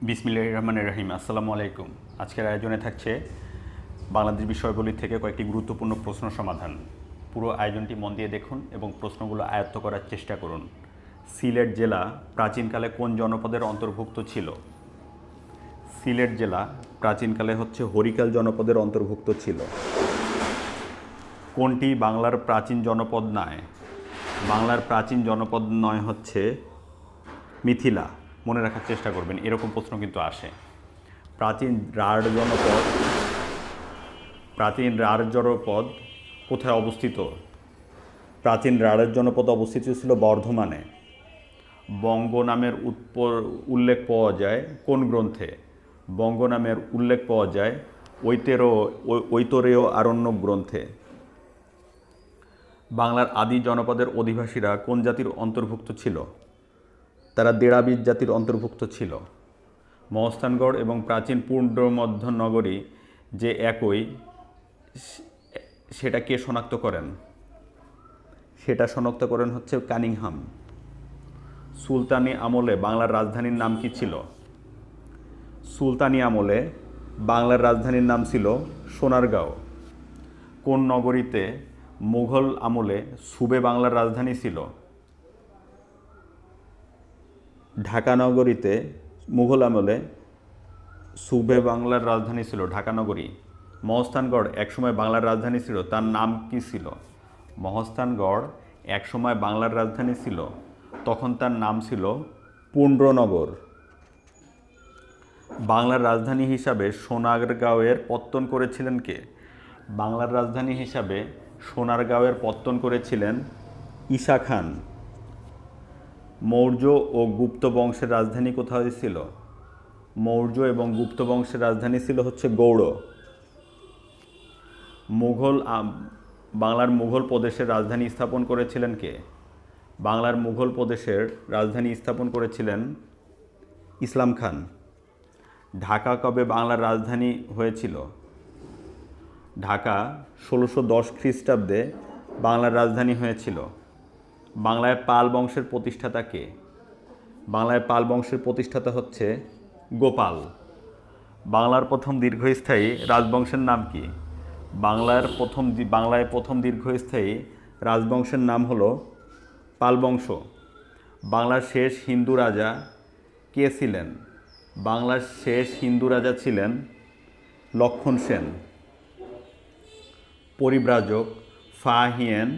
বিসমিল্লাহির রহমানির রহিম। আসসালামু আলাইকুম। আজকের আয়োজনে থাকছে বাংলাদেশ বিষয়গুলি থেকে কয়েকটি গুরুত্বপূর্ণ প্রশ্ন সমাধান। পুরো আয়োজনটি মন দিয়ে দেখুন এবং প্রশ্নগুলো আয়ত্ত করার চেষ্টা করুন। সিলেট জেলা প্রাচীনকালে কোন জনপদের অন্তর্ভুক্ত ছিল? সিলেট জেলা প্রাচীনকালে হরিকাল জনপদের অন্তর্ভুক্ত ছিল। কোনটি বাংলার প্রাচীন জনপদ নয়? বাংলার প্রাচীন জনপদ নয় হচ্ছে মিথিলা। মনে রাখার চেষ্টা করবেন, এরকম প্রশ্ন কিন্তু আসে। প্রাচীন রাঢ় জনপদ কোথায় অবস্থিত? প্রাচীন রাঢ় জনপদ অবস্থিত ছিল বর্ধমানে। বঙ্গ নামের উল্লেখ পাওয়া যায় কোন গ্রন্থে? বঙ্গ নামের উল্লেখ পাওয়া যায় ঐতরেয় আরণ্যক গ্রন্থে। বাংলার আদি জনপদের অধিবাসীরা কোন জাতির অন্তর্ভুক্ত ছিল? তারা দ্রাবিড় জাতির অন্তর্ভুক্ত ছিল। মহস্থানগড় এবং প্রাচীন পুণ্ড্রমধ্য নগরী যে একই, সেটা কে শনাক্ত করেন? সেটা শনাক্ত করেন কানিংহাম। সুলতানি আমলে বাংলার রাজধানীর নাম কি ছিল? সুলতানি আমলে বাংলার রাজধানীর নাম ছিল সোনারগাঁও। কোন নগরীতে মুঘল আমলে সুবে বাংলার রাজধানী ছিল? ঢাকা নগরীতে মুঘল আমলে সুবে বাংলার রাজধানী ছিল ঢাকা নগরী। মহস্থানগড় একসময় বাংলার রাজধানী ছিল, তার নাম কি ছিল? মহস্থানগড় একসময় বাংলার রাজধানী ছিল, তখন তার নাম ছিল পুণ্ড্রনগর। বাংলার রাজধানী হিসাবে সোনারগাঁওয়ের পত্তন করেছিলেন কে? বাংলার রাজধানী হিসাবে সোনারগাঁওয়ের পত্তন করেছিলেন ঈসা খান। মৌর্য ও গুপ্ত বংশের রাজধানী কোথায় ছিল? মৌর্য এবং গুপ্ত বংশের রাজধানী ছিল গৌড়। বাংলার মুঘল প্রদেশের রাজধানী স্থাপন করেছিলেন কে? বাংলার মুঘল প্রদেশের রাজধানী স্থাপন করেছিলেন ইসলাম খান। ঢাকা কবে বাংলার রাজধানী হয়েছিল? ঢাকা 1610 খ্রিস্টাব্দে বাংলার রাজধানী হয়েছিল। বাংলায় পাল বংশের প্রতিষ্ঠাতা কে? বাংলায় পাল বংশের প্রতিষ্ঠাতা গোপাল। বাংলার প্রথম দীর্ঘস্থায়ী রাজবংশের নাম কি? বাংলায় প্রথম দীর্ঘস্থায়ী রাজবংশের নাম হলো পাল বংশ। বাংলার শেষ হিন্দু রাজা কে ছিলেন? বাংলার শেষ হিন্দু রাজা ছিলেন লক্ষণ সেন। পরিব্রাজক ফাহিয়েন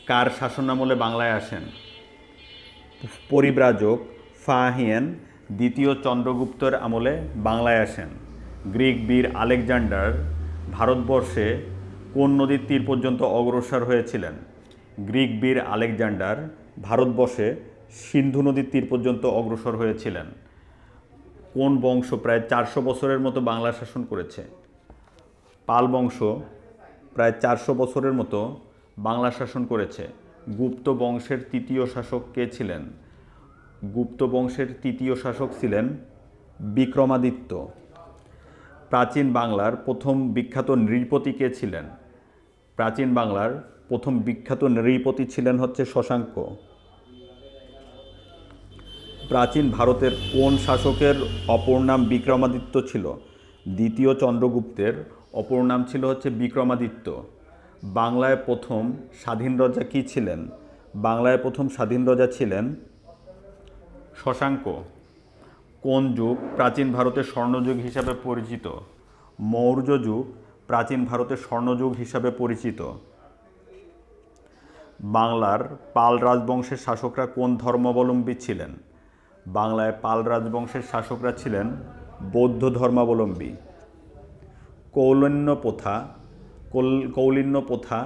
কার শাসনামলে বাংলায় আসেন? পরিব্রাজক ফাহিয়েন দ্বিতীয় চন্দ্রগুপ্তের আমলে বাংলায় আসেন। গ্রিক বীর আলেকজান্ডার ভারতবর্ষে কোন নদীর তীর পর্যন্ত অগ্রসর হয়েছিলেন? গ্রিক বীর আলেকজান্ডার ভারতবর্ষে সিন্ধু নদীর তীর পর্যন্ত অগ্রসর হয়েছিলেন। কোন বংশ প্রায় 400 বছরের মতো বাংলা শাসন করেছে? পাল বংশ প্রায় 400 বছরের মতো বাংলা শাসন করেছে। গুপ্ত বংশের তৃতীয় শাসক কে ছিলেন? গুপ্ত বংশের তৃতীয় শাসক ছিলেন বিক্রমাদিত্য। প্রাচীন বাংলার প্রথম বিখ্যাত নৃপতি কে ছিলেন? প্রাচীন বাংলার প্রথম বিখ্যাত নৃপতি ছিলেন শশাঙ্ক। প্রাচীন ভারতের কোন শাসকের অপর নাম বিক্রমাদিত্য ছিল? দ্বিতীয় চন্দ্রগুপ্তের অপর নাম ছিল বিক্রমাদিত্য। বাংলায় প্রথম স্বাধীন রাজা কি ছিলেন? বাংলায় প্রথম স্বাধীন রাজা ছিলেন শশাঙ্ক। কোন যুগ প্রাচীন ভারতের স্বর্ণযুগ হিসাবে পরিচিত? মৌর্য যুগ প্রাচীন ভারতের স্বর্ণযুগ হিসাবে পরিচিত। বাংলার পাল রাজবংশের শাসকরা কোন ধর্মাবলম্বী ছিলেন? বাংলায় পাল রাজবংশের শাসকরা ছিলেন বৌদ্ধ ধর্মাবলম্বী। কৌলিন্য প্রথা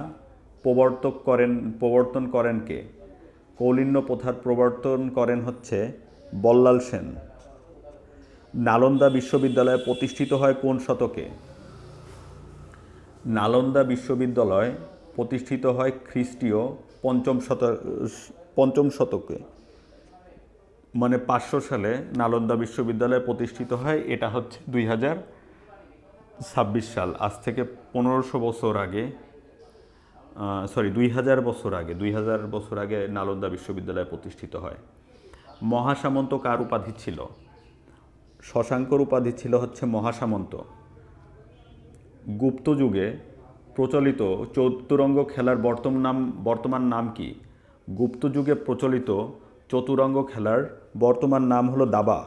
প্রবর্তন করেন কে? কৌলিন্য প্রথার প্রবর্তন করেন বল্লাল সেন। নালন্দা বিশ্ববিদ্যালয় প্রতিষ্ঠিত হয় কোন শতকে? নালন্দা বিশ্ববিদ্যালয় প্রতিষ্ঠিত হয় খ্রিস্টীয় পঞ্চম শতকে, মানে 500 সালে নালন্দা বিশ্ববিদ্যালয় প্রতিষ্ঠিত হয়। এটা 2026 সাল, আজ থেকে 1500 বছর আগে, 2000 বছর আগে নালন্দা বিশ্ববিদ্যালয় প্রতিষ্ঠিত হয়। মহাসামন্ত কার উপাধি ছিল? শশাঙ্কর উপাধি ছিল হচ্ছে মহাসামন্ত। গুপ্ত যুগে প্রচলিত চতুরঙ্গ খেলার বর্তমান নাম কি? গুপ্ত যুগে প্রচলিত চতুরঙ্গ খেলার বর্তমান নাম হলো দাবা।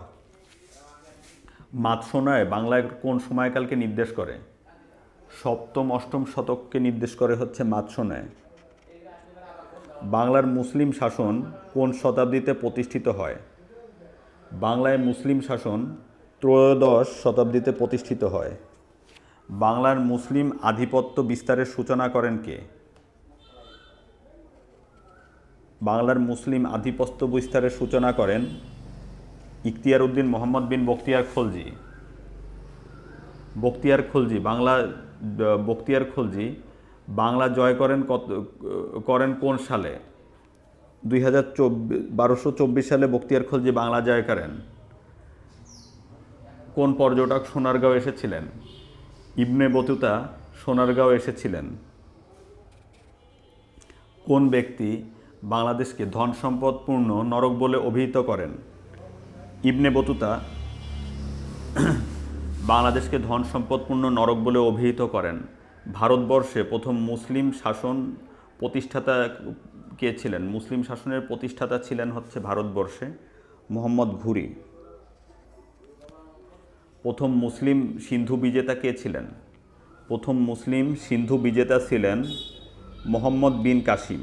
মাতসোনায় বাংলায় কোন সময়কালকে নির্দেশ করে? সপ্তম অষ্টম শতককে নির্দেশ করে হচ্ছে মাতসোনায়। বাংলার মুসলিম শাসন কোন শতাব্দীতে প্রতিষ্ঠিত হয়? বাংলায় মুসলিম শাসন ত্রয়োদশ শতাব্দীতে প্রতিষ্ঠিত হয়। বাংলার মুসলিম আধিপত্য বিস্তারের সূচনা করেন কে? বাংলার মুসলিম আধিপত্য বিস্তারের সূচনা করেন ইখতিয়ার উদ্দিন মোহাম্মদ বিন বখতিয়ার খলজি। বখতিয়ার খলজি বাংলা জয় করেন কোন সালে? 1224 সালে বখতিয়ার খলজি বাংলা জয় করেন। কোন পর্যটক সোনারগাঁও এসেছিলেন? ইবনে বতুতা সোনারগাঁও এসেছিলেন। কোন ব্যক্তি বাংলাদেশকে ধন সম্পদপূর্ণ নরক বলে অভিহিত করেন? ইবনে বতুতা বাংলাদেশকে ধন সম্পদপূর্ণ নরক বলে অভিহিত করেন। ভারতবর্ষে প্রথম মুসলিম শাসন প্রতিষ্ঠাতা কে ছিলেন? মুসলিম শাসনের প্রতিষ্ঠাতা ছিলেন হচ্ছে ভারতবর্ষে মোহাম্মদ ঘুরি। প্রথম মুসলিম সিন্ধু বিজেতা কে ছিলেন? প্রথম মুসলিম সিন্ধু বিজেতা ছিলেন মোহাম্মদ বিন কাসিম।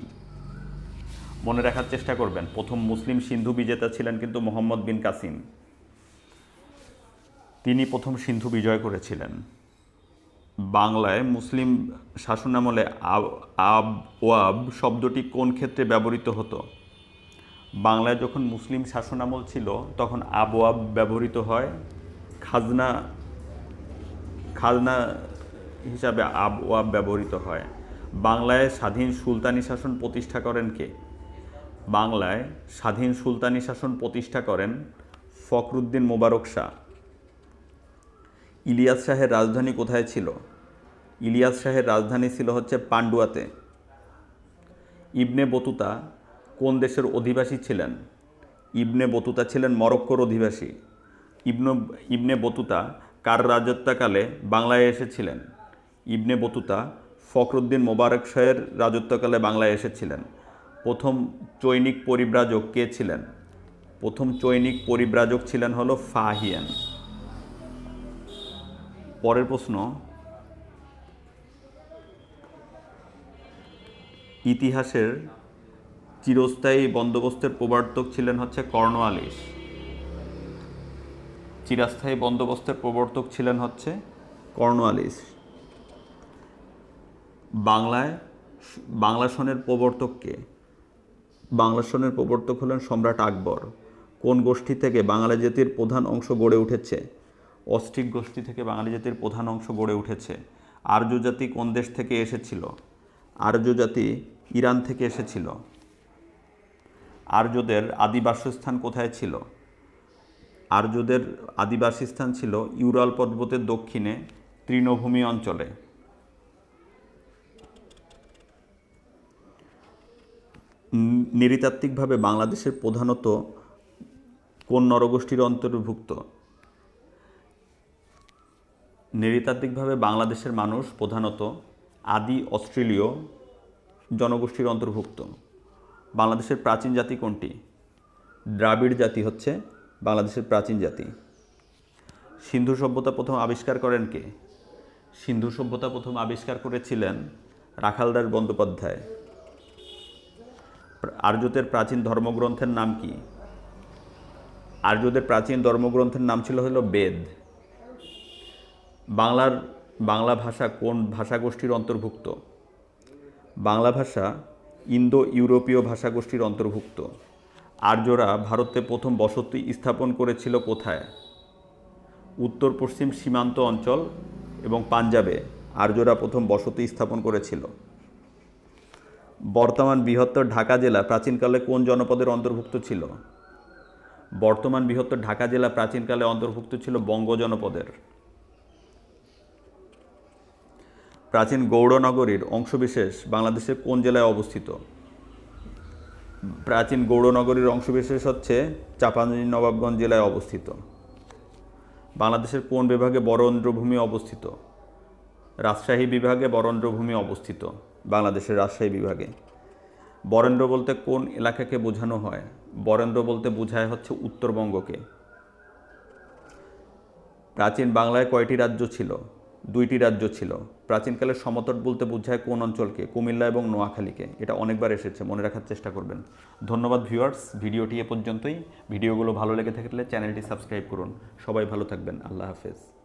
মনে রাখার চেষ্টা করবেন, প্রথম মুসলিম সিন্ধু বিজেতা ছিলেন কিন্তু মোহাম্মদ বিন কাসিম। তিনি প্রথম সিন্ধু বিজয় করেছিলেন। বাংলায় মুসলিম শাসনামলে ওয়াব শব্দটি কোন ক্ষেত্রে ব্যবহৃত হতো? বাংলায় যখন মুসলিম শাসনামল ছিল তখন আবওয়াব ব্যবহৃত হয়। খাজনা হিসাবে আবওয়াব ব্যবহৃত হয়। বাংলায় স্বাধীন সুলতানি শাসন প্রতিষ্ঠা করেন কে? বাংলায় স্বাধীন সুলতানি শাসন প্রতিষ্ঠা করেন ফখরুদ্দীন মোবারক শাহ। ইলিয়াস শাহের রাজধানী কোথায় ছিল? ইলিয়াস শাহের রাজধানী ছিল হচ্ছে পান্ডুয়াতে। ইবনে বতুতা কোন দেশের অধিবাসী ছিলেন? ইবনে বতুতা ছিলেন মরক্কোর অধিবাসী। ইবনে বতুতা কার রাজত্বকালে বাংলায় এসেছিলেন? ইবনে বতুতা ফখরুদ্দীন মোবারক শাহের রাজত্বকালে বাংলায় এসেছিলেন। প্রথম চৈনিক পরিব্রাজক কে ছিলেন? প্রথম চৈনিক পরিব্রাজক ছিলেন হলো ফাহিয়ান। পরের প্রশ্ন, ইতিহাসের চিরস্থায়ী বন্দোবস্তের প্রবর্তক ছিলেন হচ্ছে কর্নওয়ালিস। চিরস্থায়ী বন্দোবস্তের প্রবর্তক ছিলেন হচ্ছে কর্নওয়ালিস। বাংলা সনের প্রবর্তক কে? বাংলা সনের প্রবর্তক হলেন সম্রাট আকবর। কোন গোষ্ঠী থেকে বাঙালি জাতির প্রধান অংশ গড়ে উঠেছে? অস্ট্রিক গোষ্ঠী থেকে বাঙালি জাতির প্রধান অংশ গড়ে উঠেছে। আর্য জাতি কোন দেশ থেকে এসেছিল? আর্য জাতি ইরান থেকে এসেছিল। আর্যদের আদি বাসস্থান কোথায় ছিল? আর্যদের আদি বাসস্থান ছিল ইউরাল পর্বতের দক্ষিণে তৃণভূমি অঞ্চলে। নৃতাত্ত্বিকভাবে বাংলাদেশের প্রধানত কোন নরগোষ্ঠীর অন্তর্ভুক্ত? নৃতাত্ত্বিকভাবে বাংলাদেশের মানুষ প্রধানত আদি অস্ট্রেলীয় জনগোষ্ঠীর অন্তর্ভুক্ত। বাংলাদেশের প্রাচীন জাতি কোনটি? দ্রাবিড় জাতি হচ্ছে বাংলাদেশের প্রাচীন জাতি। সিন্ধু সভ্যতা প্রথম আবিষ্কার করেন কে? সিন্ধু সভ্যতা প্রথম আবিষ্কার করেছিলেন রাখালদাস বন্দ্যোপাধ্যায়। আর্যদের প্রাচীন ধর্মগ্রন্থের নাম কি? আর্যদের প্রাচীন ধর্মগ্রন্থের নাম ছিল হলো বেদ। বাংলা ভাষা কোন ভাষাগোষ্ঠীর অন্তর্ভুক্ত? বাংলা ভাষা ইন্দো ইউরোপীয় ভাষাগোষ্ঠীর অন্তর্ভুক্ত। আর্যরা ভারতে প্রথম বসতি স্থাপন করেছিল কোথায়? উত্তর পশ্চিম সীমান্ত অঞ্চল এবং পাঞ্জাবে আর্যরা প্রথম বসতি স্থাপন করেছিল। বর্তমান বৃহত্তর ঢাকা জেলা প্রাচীনকালে কোন জনপদের অন্তর্ভুক্ত ছিল? বর্তমান বৃহত্তর ঢাকা জেলা প্রাচীনকালে অন্তর্ভুক্ত ছিল বঙ্গ জনপদের। প্রাচীন গৌড়নগরীর অংশবিশেষ বাংলাদেশের কোন জেলায় অবস্থিত? প্রাচীন গৌড়নগরীর অংশবিশেষ হচ্ছে চাঁপাইনবাবগঞ্জ জেলায় অবস্থিত। বাংলাদেশের কোন বিভাগে বরেন্দ্রভূমি অবস্থিত? রাজশাহী বিভাগে বরেন্দ্রভূমি অবস্থিত, বাংলাদেশের রাজশাহী বিভাগে। বরেন্দ্র বলতে কোন এলাকাকে বোঝানো হয়? বরেন্দ্র বলতে বোঝায় হচ্ছে উত্তরবঙ্গকে। প্রাচীন বাংলায় কয়টি রাজ্য ছিল? 2টি রাজ্য ছিল। প্রাচীনকালে সমতট বলতে বোঝায় কোন অঞ্চলকে? কুমিল্লা এবং নোয়াখালীকে। এটা অনেকবার এসেছে, মনে রাখার চেষ্টা করবেন। ধন্যবাদ ভিউয়ার্স, ভিডিওটি এ পর্যন্তই। ভিডিওগুলো ভালো লেগে থাকলে চ্যানেলটি সাবস্ক্রাইব করুন। সবাই ভালো থাকবেন। আল্লাহ হাফেজ।